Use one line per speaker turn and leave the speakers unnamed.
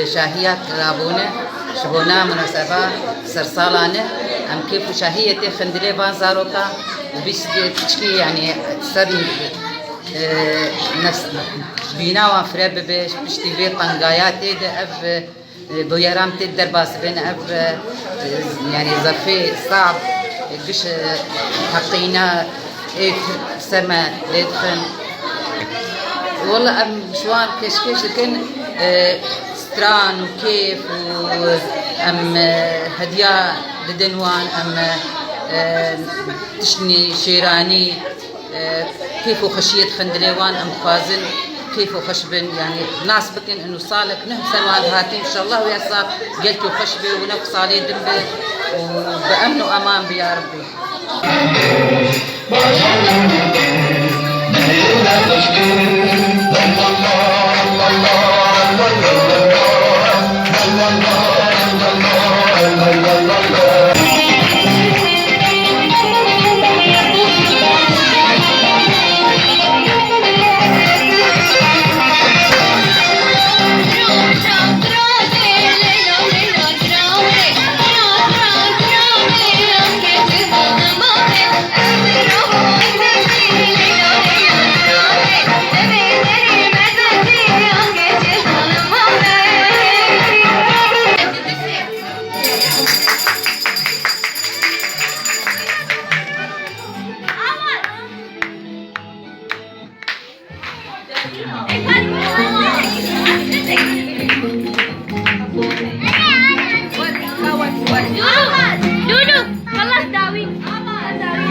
شاهيات رابونة شبونا مناسبة سرسالانة أم كيف شاهية خندلي بانزاروكا وبيش تشكي يعني سر نفس بينا وفراب بيش بيشتي بيت طنقايات ده أف بويرام تدر باس بين أف يعني ظرفي صعب قش حقينا إيه سما ليدخن والله أم شوان كشكش لكن ستران وكيف وأم هدية لدنوان أم تشني شيراني كيف وخشية خندليوان أم خوازن كيف وخشبن يعني ناس بكن إنه صالك نه سنوات هاتين إن شاء الله ويا صار قلت وخشبه ونفس عليه دمبه وبأمن وأمان بيا ربي.
دودو خلص داوي داوي